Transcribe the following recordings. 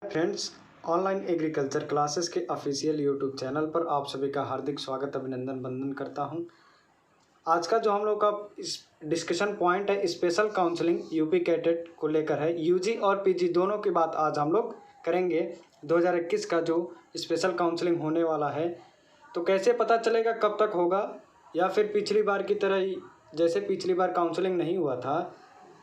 Friends, online agriculture classes के official YouTube channel पर आप सभी का हार्दिक स्वागत अभिनंदन वंदन करता हूं। आज का जो हम लोग का इस डिस्कशन पॉइंट है स्पेशल काउंसलिंग यूपी कैडेट को लेकर है। यूजी और पीजी दोनों की बात आज हम लोग करेंगे। 2021 का जो स्पेशल काउंसलिंग होने वाला है, तो कैसे पता चलेगा कब तक होगा, या फिर पिछली बार की तरह ही जैसे पिछली बार काउंसलिंग नहीं हुआ था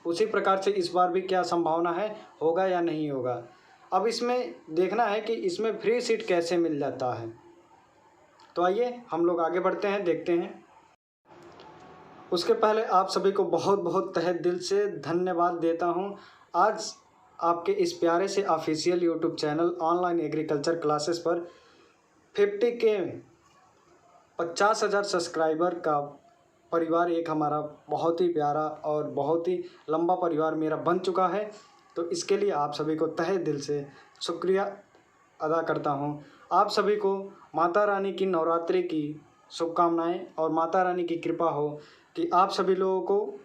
उसी प्रकार से इस बार भी क्या संभावना है, होगा या नहीं होगा। अब इसमें देखना है कि इसमें फ्री सीट कैसे मिल जाता है। तो आइए हम लोग आगे बढ़ते हैं, देखते हैं। उसके पहले आप सभी को बहुत बहुत तहे दिल से धन्यवाद देता हूं। आज आपके इस प्यारे से official YouTube channel online agriculture classes पर 50,000 सब्सक्राइबर का परिवार एक हमारा बहुत ही प्यारा और बहुत ही लंबा परिवार मेरा बन चुका है। तो इसके लिए आप सभी को तहे दिल से शुक्रिया अदा करता हूं। आप सभी को माता रानी की नवरात्रि की शुभकामनाएं और माता रानी की कृपा हो कि आप सभी लोगों को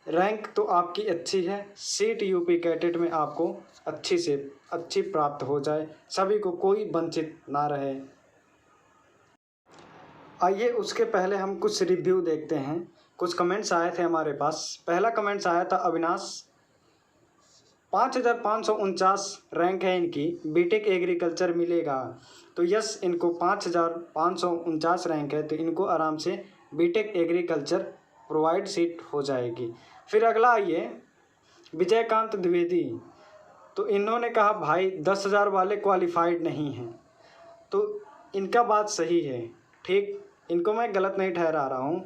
रैंक तो आपकी अच्छी है, सीट यूपी कैडेट में आपको अच्छी से अच्छी प्राप्त हो जाए, सभी को कोई वंचित ना रहे। आइए उसके पहले हम कुछ रिव्यू देखते हैं। कुछ कमेंट्स आए थे हमारे पास। पहला कमेंट्स आया था अविनाश, 5,549 रैंक है इनकी, बीटेक एग्रीकल्चर मिलेगा। तो यस, इनको 5,549 रैंक है, तो इनको आराम से बीटेक एग्रीकल्चर प्रोवाइड सीट हो जाएगी। फिर अगला आइए विजयकांत द्विवेदी, तो इन्होंने कहा भाई 10,000 वाले क्वालिफाइड नहीं हैं। तो इनका बात सही है, ठीक, इनको मैं गलत नहीं ठहरा रहा हूँ।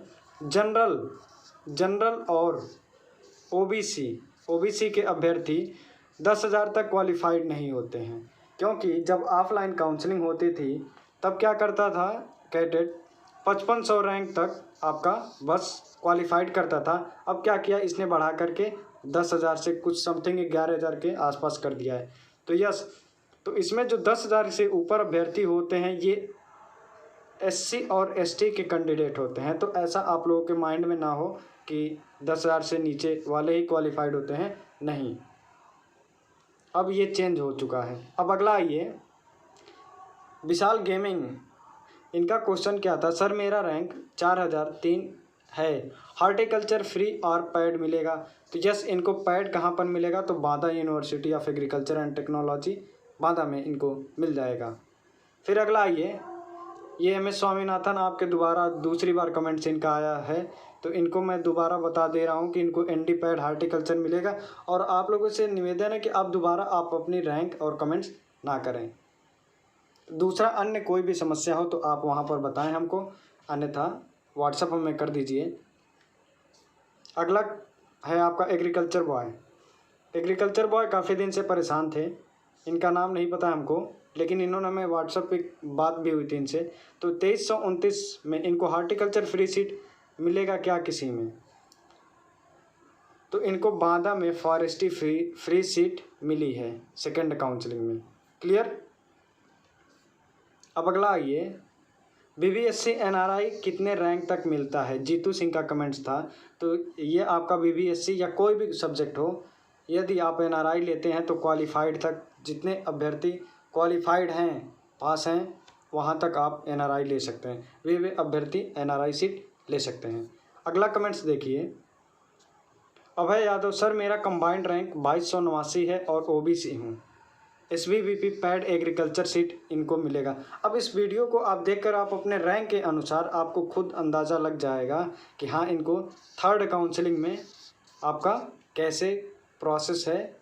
जनरल और ओबीसी के अभ्यर्थी 10,000 तक क्वालिफाइड नहीं होते हैं, क्योंकि जब ऑफलाइन काउंसलिंग होती थी तब क्या करता था कैडेट 5500 रैंक तक आपका बस क्वालिफाइड करता था। अब क्या किया इसने, बढ़ा करके 10,000 से कुछ समथिंग 11,000 के आसपास कर दिया है। तो यस, तो इसमें जो 10,000 से ऊपर अभ्यर्थी होते हैं ये एससी और एसटी के कैंडिडेट होते हैं। तो ऐसा आप लोगों के माइंड में ना हो कि 10,000 से नीचे वाले ही क्वालिफाइड होते हैं, नहीं, अब ये चेंज हो चुका है। अब अगला आइए विशाल गेमिंग, इनका क्वेश्चन क्या था, सर मेरा रैंक 4003 है, हार्टिकल्चर फ्री और पैड मिलेगा। तो यस, इनको पैड कहाँ पर मिलेगा, तो Banda university of agriculture and technology Banda में इनको मिल जाएगा। फिर अगला आइए, ये एम एस स्वामीनाथन, आपके दोबारा दूसरी बार कमेंट्स इनका आया है, तो इनको मैं दोबारा बता दे रहा हूँ कि इनको एनडी पैड हार्टिकल्चर मिलेगा। और आप लोगों से निवेदन है कि आप दोबारा आप अपनी रैंक और कमेंट्स ना करें। दूसरा, अन्य कोई भी समस्या हो तो आप वहाँ पर बताएं हमको, अन्यथा व्हाट्सएप में कर दीजिए। अगला है आपका एग्रीकल्चर बॉय काफ़ी दिन से परेशान थे, इनका नाम नहीं पता हमको, लेकिन इन्होंने हमें व्हाट्सएप पे बात भी हुई थी इनसे। तो 2329 में इनको हार्टिकल्चर फ्री सीट मिलेगा क्या किसी में, तो इनको बांदा में फॉरेस्ट्री फ्री सीट मिली है सेकंड काउंसलिंग में। क्लियर। अब अगला आइए, बीबीएससी एनआरआई कितने रैंक तक मिलता है, जीतू सिंह का कमेंट्स था। तो ये आपका बीबीएससी या कोई भी सब्जेक्ट हो, यदि आप एनआरआई लेते हैं तो क्वालिफाइड तक, जितने अभ्यर्थी क्वालिफाइड हैं, पास हैं, वहाँ तक आप एनआरआई ले सकते हैं, वे अभ्यर्थी एनआरआई सीट ले सकते हैं। अगला कमेंट्स देखिए, अभय यादव, सर मेरा कंबाइंड रैंक 2289 है और ओबीसी हूँ, एसवीवीपी पैड एग्रीकल्चर सीट इनको मिलेगा। अब इस वीडियो को आप देखकर आप अपने रैंक के अनुसार आपको खुद अंदाज़ा लग जाएगा कि हाँ, इनको थर्ड काउंसलिंग में आपका कैसे प्रोसेस है,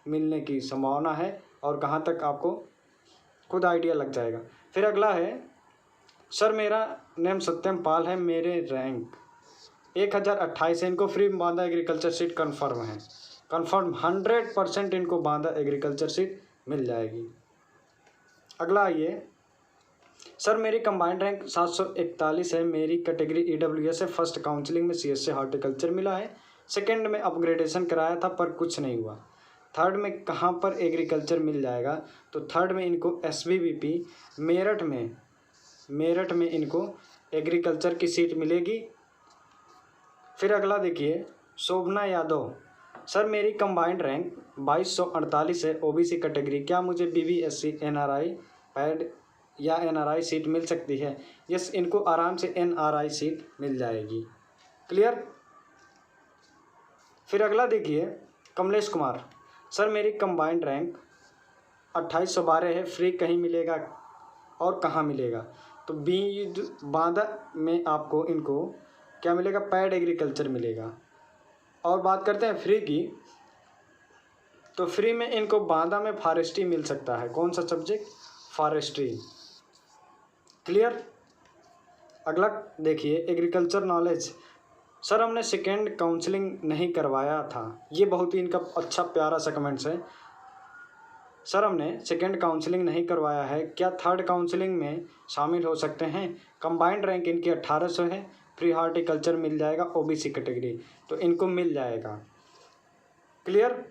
मिलने की संभावना है, और कहाँ तक आपको खुद आइडिया लग जाएगा। फिर अगला है, सर मेरा नेम सत्यम पाल है, मेरे रैंक 1028 है, इनको free Banda agriculture seat confirm है, कन्फर्म 100% इनको बांदा एग्रीकल्चर सीट मिल जाएगी। अगला आइए, सर मेरी कंबाइंड रैंक 741 है, मेरी कैटेगरी ईडब्ल्यूएस है, फर्स्ट काउंसलिंग में सीएस से हार्टिकल्चर मिला है, सेकंड में अपग्रेडेशन कराया था पर कुछ नहीं हुआ, थर्ड में कहाँ पर एग्रीकल्चर मिल जाएगा, तो थर्ड में इनको एसवीवीपी मेरठ में इनको एग्रीकल्चर की सीट मिलेगी। फिर अगला देखिए, शोभना यादव, सर मेरी कंबाइंड रैंक 2248 है ओबीसी कैटेगरी, क्या मुझे बीबीएससी एनआरआई पैड या एनआरआई सीट मिल सकती है? यस, इनको आराम से एनआरआई सीट मिल जाएगी। क्लियर। फिर अगला देखिए कमलेश कुमार, सर मेरी कंबाइंड रैंक 2812 है, फ्री कहीं मिलेगा और कहाँ मिलेगा? तो बांदा में आपको इनको क्या मिलेगा? पैड एग्रीकल्चर मिलेगा। और बात करते हैं फ्री की, तो फ्री में इनको बांदा में फॉरेस्ट्री मिल सकता है। कौन सा सब्जेक्ट? फॉरेस्ट्री। क्लियर। अगला देखिए एग्रीकल्चर नॉलेज, सर हमने सेकेंड काउंसलिंग नहीं करवाया था। ये बहुत ही इनका अच्छा प्यारा सा कमेंट्स है। सर हमने सेकेंड काउंसलिंग नहीं करवाया है, क्या थर्ड काउंसलिंग में शामिल हो सकते हैं? कंबाइंड रैंक इनकी 1800 है, फ्री हॉर्टिकल्चर मिल जाएगा ओबीसी कैटेगरी, तो इनको मिल जाएगा। क्लियर।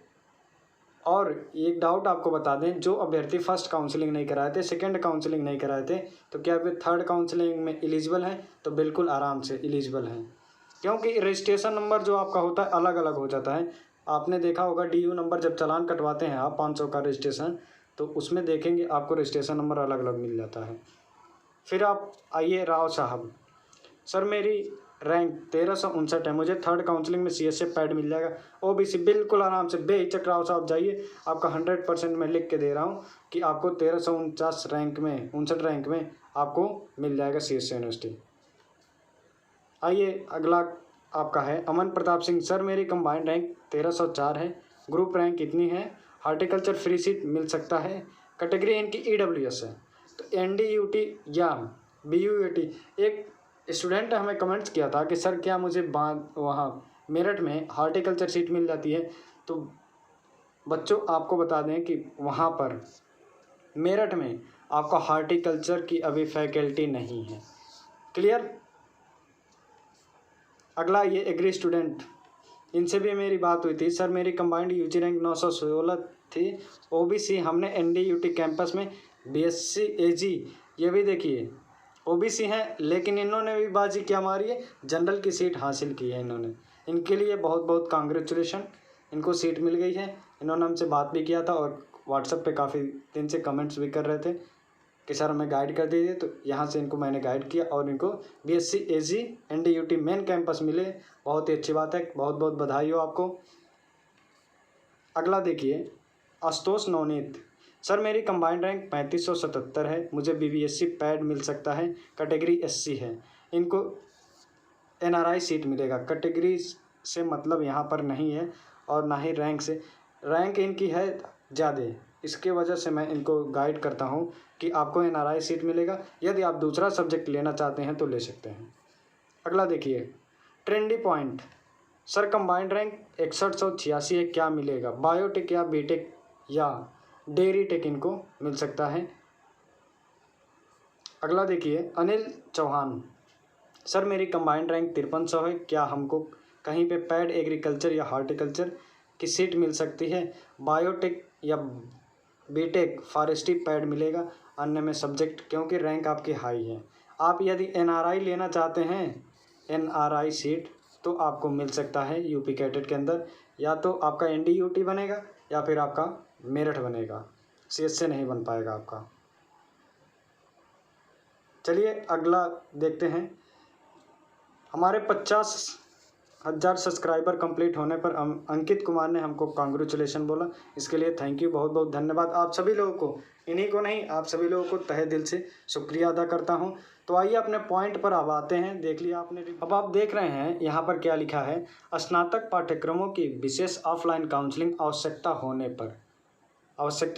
और एक डाउट आपको बता दें, जो अभ्यर्थी फर्स्ट काउंसलिंग नहीं कराए थे, सेकंड काउंसलिंग नहीं कराए थे, तो क्या वे थर्ड काउंसलिंग में एलिजिबल हैं? तो बिल्कुल आराम से एलिजिबल हैं, क्योंकि रजिस्ट्रेशन नंबर जो आपका होता है अलग अलग हो जाता है। आपने देखा होगा DU नंबर जब चालान कटवाते हैं आप 500 का रजिस्ट्रेशन, तो उसमें देखेंगे आपको रजिस्ट्रेशन नंबर अलग अलग मिल जाता है। फिर आप आइए राव साहब, सर मेरी रैंक 1359 है, मुझे थर्ड काउंसलिंग में CSA पैड मिल जाएगा ओबीसी? बिल्कुल आराम से बेहिचक राव साहब जाइए, आपका 100% मैं लिख के दे रहा हूँ कि आपको 1359 रैंक में 59 रैंक में आपको मिल जाएगा CSA यूनिवर्सिटी। आइए अगला आपका है अमन प्रताप सिंह, सर मेरी कंबाइंड रैंक 1304 है, ग्रुप रैंक कितनी है? हार्टिकल्चर फ्री सीट मिल सकता है, कैटेगरी इनकी EWS है। तो NDUT या BUAT, एक स्टूडेंट ने हमें कमेंट्स किया था कि सर क्या मुझे वहाँ मेरठ में हार्टिकल्चर सीट मिल जाती है? तो बच्चों आपको बता दें कि वहाँ पर मेरठ में आपका हार्टिकल्चर की अभी फैकल्टी नहीं है। क्लियर। अगला ये एग्री स्टूडेंट, इनसे भी मेरी बात हुई थी, सर मेरी कंबाइंड UG रैंक 916 थी ओबीसी, हमने NDUT कैंपस में BSc AG, ये भी देखिए ओबीसी हैं, लेकिन इन्होंने भी बाजी क्या मारी है, जनरल की सीट हासिल की है इन्होंने। इनके लिए बहुत बहुत कांग्रेचुलेशन, इनको सीट मिल गई है। इन्होंने हमसे बात भी किया था और व्हाट्सएप पे काफ़ी दिन से कमेंट्स भी कर रहे थे कि सर हमें गाइड कर दीजिए, तो यहाँ से इनको मैंने गाइड किया और इनको BSc AG NDUT main campus मिले। बहुत ही अच्छी बात है, बहुत बहुत बधाई हो आपको। अगला देखिए आशुतोष नवनीत, सर मेरी कंबाइंड रैंक 3577 है, मुझे BBSc पैड मिल सकता है, कैटेगरी SC है, इनको NRI सीट मिलेगा। कैटेगरी से मतलब यहाँ पर नहीं है और ना ही रैंक से, रैंक इनकी है ज़्यादा, इसके वजह से मैं इनको गाइड करता हूँ कि आपको NRI सीट मिलेगा। यदि आप दूसरा सब्जेक्ट लेना चाहते हैं तो ले सकते हैं। अगला देखिए trendy point, sir combined rank 6186 है, क्या मिलेगा? बायोटेक या बीटेक या डेयरी टेक इनको मिल सकता है। अगला देखिए अनिल चौहान, सर मेरी कंबाइंड रैंक 5300 है, क्या हमको कहीं पे पैड एग्रीकल्चर या हॉर्टिकल्चर की सीट मिल सकती है? बायोटेक या बीटेक फॉरेस्ट्री पैड मिलेगा, अन्य में सब्जेक्ट, क्योंकि रैंक आपकी हाई है। आप यदि NRI लेना चाहते हैं, NRI सीट, तो आपको मिल सकता है यूपी कैडेट के अंदर, या तो आपका NDUT बनेगा या फिर आपका मेरठ बनेगा, CSA नहीं बन पाएगा आपका। चलिए अगला देखते हैं, हमारे 50,000 सब्सक्राइबर कंप्लीट होने पर अंकित कुमार ने हमको कांग्रेचुलेशन बोला, इसके लिए थैंक यू, बहुत बहुत धन्यवाद आप सभी लोगों को, इन्हीं को नहीं आप सभी लोगों को तहे दिल से शुक्रिया अदा करता हूं। तो आइए अपने पॉइंट पर अब आते हैं। देख लिया आपने, अब आप देख रहे हैं यहाँ पर क्या लिखा है, स्नातक पाठ्यक्रमों की विशेष ऑफलाइन काउंसलिंग आवश्यकता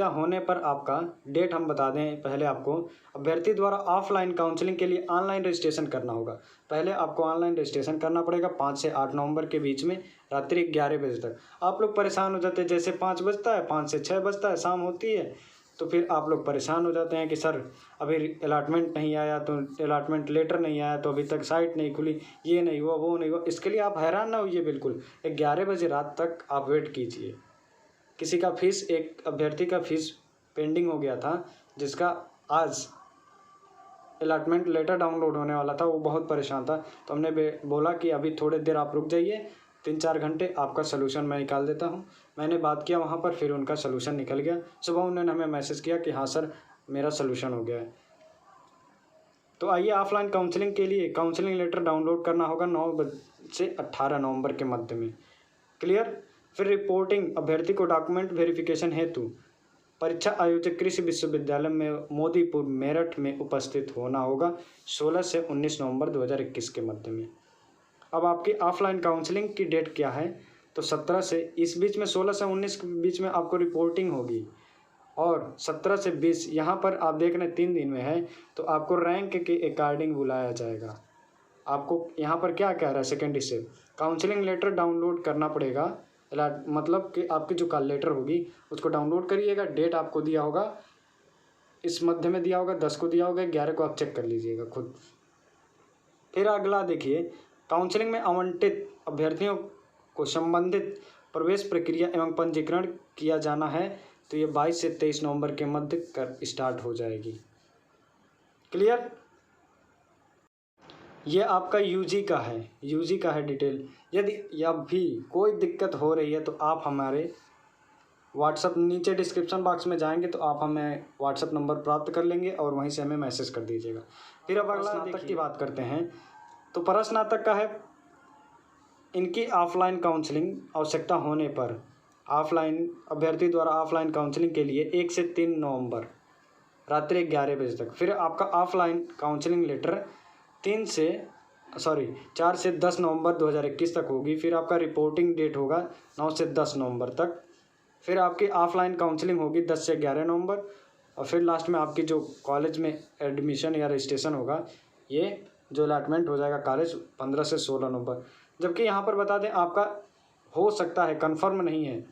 होने पर आपका डेट हम बता दें पहले आपको। अभ्यर्थी द्वारा ऑफलाइन काउंसलिंग के लिए ऑनलाइन रजिस्ट्रेशन करना होगा। पहले आपको ऑनलाइन रजिस्ट्रेशन करना पड़ेगा 5 से 8 नवंबर के बीच में रात्रि 11 बजे तक। आप लोग परेशान हो जाते हैं, जैसे 5 बजता है, 5 से 6 बजता है, शाम होती है, तो फिर आप लोग परेशान हो जाते हैं कि सर अभी अलॉटमेंट नहीं आया, तो अलॉटमेंट लेटर नहीं आया, तो अभी तक साइट नहीं खुली, ये नहीं हुआ, वो नहीं हुआ। इसके लिए आप हैरान ना होइए, बिल्कुल 11 बजे रात तक आप वेट कीजिए। किसी का फीस, एक अभ्यर्थी का फीस पेंडिंग हो गया था, जिसका आज अलॉटमेंट लेटर डाउनलोड होने वाला था, वो बहुत परेशान था, तो हमने बोला कि अभी थोड़ी देर आप रुक जाइए, 3-4 घंटे आपका सलूशन मैं निकाल देता हूँ। मैंने बात किया वहाँ पर, फिर उनका सलूशन निकल गया। सुबह उन्होंने हमें मैसेज किया कि हाँ सर मेरा सलूशन हो गया है। तो आइए ऑफलाइन काउंसलिंग के लिए काउंसलिंग लेटर डाउनलोड करना होगा 9 से 18 नवंबर के मध्य में। क्लियर। फिर रिपोर्टिंग अभ्यर्थी को डॉक्यूमेंट वेरिफिकेशन हेतु परीक्षा आयोजक कृषि विश्वविद्यालय में मोदीपुर मेरठ में उपस्थित होना होगा 16 से 19 नवंबर 2021 के मध्य में। अब आपकी ऑफलाइन काउंसलिंग की डेट क्या है? तो 17 से, इस बीच में 16 से 19 के बीच में आपको रिपोर्टिंग होगी, और 17 से 20 यहाँ पर आप देख रहे हैं 3 दिन में है, तो आपको रैंक के अकॉर्डिंग बुलाया जाएगा। आपको यहाँ पर क्या कह रहा है second step, counselling letter download करना पड़ेगा। मतलब कि आपकी जो कॉल लेटर होगी उसको डाउनलोड करिएगा। डेट आपको दिया होगा, इस मध्य में दिया होगा, 10 को दिया होगा, 11 को आप चेक कर लीजिएगा खुद। फिर अगला देखिए, काउंसलिंग में आवंटित अभ्यर्थियों को संबंधित प्रवेश प्रक्रिया एवं पंजीकरण किया जाना है, तो ये 22 से 23 नवंबर के मध्य कर स्टार्ट हो जाएगी। क्लियर। ये आपका यूजी का है डिटेल। यदि अब भी कोई दिक्कत हो रही है तो आप हमारे व्हाट्सअप, नीचे डिस्क्रिप्शन बॉक्स में जाएंगे तो आप हमें व्हाट्सअप नंबर प्राप्त कर लेंगे और वहीं से हमें मैसेज कर दीजिएगा। फिर अब अगला स्नातक की बात करते हैं। तो परास्नातक का है, इनकी ऑफलाइन काउंसलिंग आवश्यकता होने पर ऑफलाइन अभ्यर्थी द्वारा ऑफलाइन काउंसलिंग के लिए 1 से 3 नवंबर रात्रि 11 बजे तक। फिर आपका ऑफलाइन काउंसलिंग लेटर 4 से 10 नवंबर 2021 तक होगी। फिर आपका रिपोर्टिंग डेट होगा 9 से 10 नवंबर तक। फिर आपकी ऑफलाइन काउंसलिंग होगी 10 से 11 नवंबर, और फिर लास्ट में आपकी जो कॉलेज में एडमिशन या रजिस्ट्रेशन होगा, ये जो अलॉटमेंट हो जाएगा कॉलेज 15 से 16 नवंबर। जबकि यहाँ पर बता दें आपका हो सकता है, कन्फर्म नहीं है,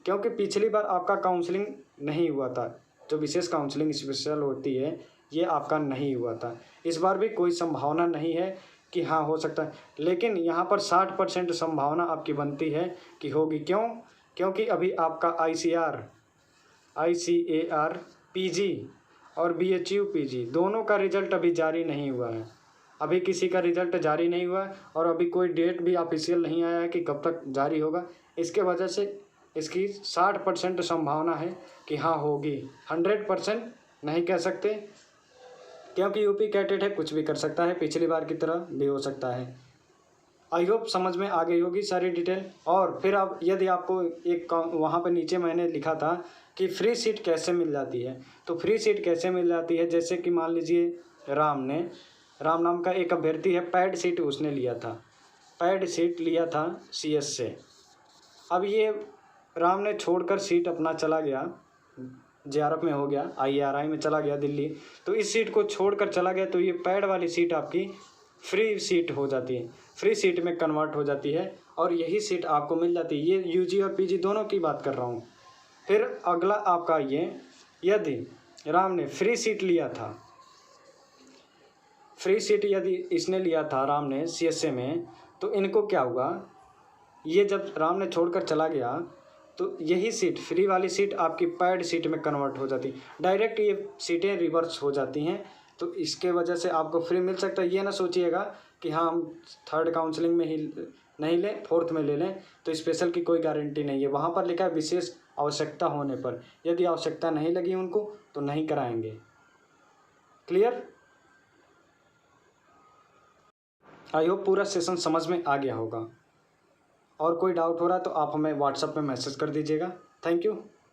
क्योंकि पिछली बार आपका काउंसलिंग नहीं हुआ था। जो विशेष काउंसलिंग स्पेशल होती है ये आपका नहीं हुआ था। इस बार भी कोई संभावना नहीं है कि हाँ हो सकता है, लेकिन यहाँ पर 60% संभावना आपकी बनती है कि होगी। क्यों? क्योंकि अभी आपका ICAR PG और BHU PG दोनों का रिजल्ट अभी जारी नहीं हुआ है। अभी किसी का रिजल्ट जारी नहीं हुआ है और अभी कोई डेट भी ऑफिशियल नहीं आया है कि कब तक जारी होगा। इसके वजह से इसकी 60% संभावना है कि हाँ होगी। 100% नहीं कह सकते, क्योंकि यूपी कैडेट है, कुछ भी कर सकता है, पिछली बार की तरह भी हो सकता है। आई होप समझ में आ गई होगी सारी डिटेल। और फिर अब यदि आपको एक वहाँ पर नीचे मैंने लिखा था कि फ्री सीट कैसे मिल जाती है, तो फ्री सीट कैसे मिल जाती है, जैसे कि मान लीजिए राम नाम का एक अभ्यर्थी है, पैड सीट उसने लिया था, पैड सीट लिया था CS से। अब ये राम ने छोड़कर सीट अपना चला गया, JRF में हो गया, IRI में चला गया दिल्ली, तो इस सीट को छोड़कर चला गया, तो ये पैड वाली सीट आपकी फ्री सीट हो जाती है, फ्री सीट में कन्वर्ट हो जाती है, और यही सीट आपको मिल जाती है। ये UG और PG दोनों की बात कर रहा हूँ। फिर अगला आपका ये, यदि राम ने फ्री सीट लिया था, फ्री सीट यदि इसने लिया था राम ने CSA में, तो इनको क्या हुआ, ये जब राम ने छोड़कर चला गया तो यही सीट, फ्री वाली सीट आपकी पैड सीट में कन्वर्ट हो जाती, डायरेक्ट ये सीटें रिवर्स हो जाती हैं। तो इसके वजह से आपको फ्री मिल सकता है। ये ना सोचिएगा कि हाँ हम 3rd काउंसलिंग में ही नहीं लें, 4th में ले लें, तो स्पेशल की कोई गारंटी नहीं है। वहाँ पर लिखा है विशेष आवश्यकता होने पर, यदि आवश्यकता नहीं लगी उनको तो नहीं कराएंगे। क्लियर। आई होप पूरा सेशन समझ में आ गया होगा। और कोई डाउट हो रहा है तो आप हमें व्हाट्सएप में मैसेज कर दीजिएगा। Thank you.